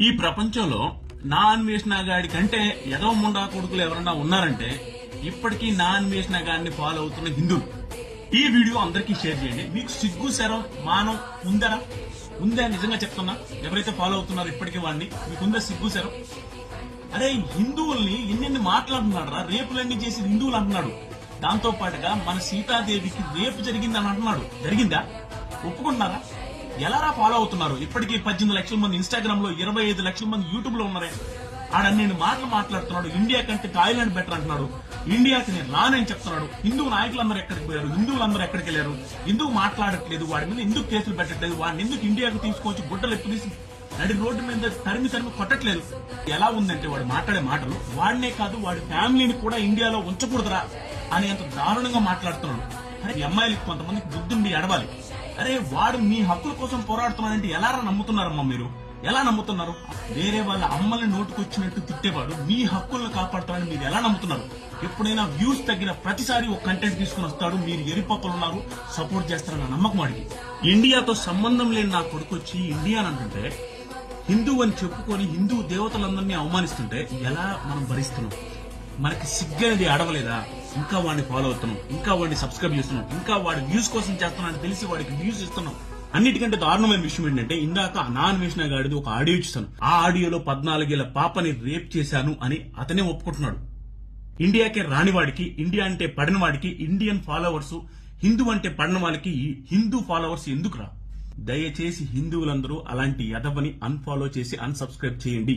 ఈ ప్రపంచంలో నా అన్వేషణ గాడి కంటే ఎదో ముండా కొడుకులు ఎవరన్నా ఉన్నారంటే ఇప్పటికీ నా అన్వేషణ గాడిని ఫాలో అవుతున్న హిందువులు. ఈ వీడియో అందరికీ షేర్ చేయండి. మీకు సిగ్గు శరం మానం ఉందరా? ఉందా? నిజంగా చెప్తున్నా, ఎవరైతే ఫాలో అవుతున్నారో ఇప్పటికీ వాడిని, మీకుందా సిగ్గు శరం? అరే, హిందువుల్ని ఎన్నెన్ని మాట్లాడుతున్నాడు రా, రేపులన్నీ చేసి హిందువులు అంటున్నాడు. దాంతో పాటుగా మన సీతాదేవికి రేపు జరిగిందని అంటున్నాడు. జరిగిందా? ఒప్పుకుంటున్నారా? ఎలారా ఫాలో అవుతున్నారు? ఇప్పటికీ 18 లక్షల మంది ఇన్స్టాగ్రామ్ లో, 25 లక్షల మంది యూట్యూబ్ లో ఉన్నారే. ఆడన్ని మాటలు మాట్లాడుతున్నాడు. ఇండియా కంటే థాయిలాండ్ బెటర్ అంటున్నాడు. ఇండియాకి నేను రానని చెప్తున్నాడు. హిందూ నాయకులందరూ ఎక్కడికి పోయారు? హిందువులందరూ ఎక్కడికి వెళ్ళారు? ఎందుకు మాట్లాడట్లేదు? వాడి మీద ఎందుకు కేసులు పెట్టట్లేదు? వాడిని ఎందుకు ఇండియాకు తీసుకొచ్చి గుడ్డలు ఎప్పుడు తీసి నడి రోడ్డు మీద తరిమి కొట్టట్లేదు? ఎలా ఉందంటే వాడు మాట్లాడే మాటలు, వాడినే కాదు వాడి ఫ్యామిలీని కూడా ఇండియాలో ఉంచకూడదురా అనేంత దారుణంగా మాట్లాడుతున్నాడు. అరే, ఈ అమ్మాయిలకి కొంతమందికి బుద్ధుండి ఎడవాలి. అరే, వాడు మీ హక్కుల కోసం పోరాడుతున్నాడంటే ఎలా నమ్ముతున్నారమ్మా మీరు? ఎలా నమ్ముతున్నారు? వేరే వాళ్ళ అమ్మల్ని నోటుకొచ్చినట్టు తిట్టేవాడు మీ హక్కులను కాపాడుతాడని మీరు ఎలా నమ్ముతున్నారు? ఎప్పుడైనా వ్యూస్ తగ్గిన ప్రతిసారి ఒక కంటెంట్ తీసుకుని వస్తాడు, మీరు ఎరిపప్పులు ఉన్నారు, సపోర్ట్ చేస్తారన్న నమ్మకం వాడికి. ఇండియాతో సంబంధం లేని నా కొడుకు వచ్చి ఇండియా అని అంటుంటే, హిందూ అని చెప్పుకొని హిందూ దేవతలందరినీ అవమానిస్తుంటే ఎలా మనం భరిస్తున్నాం? మనకి సిగ్గనేది అడవలేదా? ఇంకా వాడిని ఫాలో అవుతున్నాం, ఇంకా వాడిని సబ్స్క్రైబ్ చేస్తున్నాం, ఇంకా వాడి వ్యూస్ కోసం చేస్తున్నాడని తెలిసి వాడికి వ్యూస్ ఇస్తున్నాం. అన్నిటికంటే దారుణమైన విషయం ఏంటంటే, ఇందాక నా అన్వేషణ గాడిది ఒక ఆడియో ఇచ్చాను. ఆ ఆడియోలో 14 ఏళ్ల పాపని రేప్ చేశాను అని అతనే ఒప్పుకుంటున్నాడు. ఇండియాకే రాని వాడికి, ఇండియా అంటే పడిన వాడికి ఇండియన్ ఫాలోవర్స్, హిందూ అంటే పడిన వాళ్ళకి హిందూ ఫాలోవర్స్ ఎందుకురా? దయచేసి హిందువులందరూ అలాంటి యదవని అన్ఫాలో చేసి అన్సబ్స్క్రైబ్ చేయండి.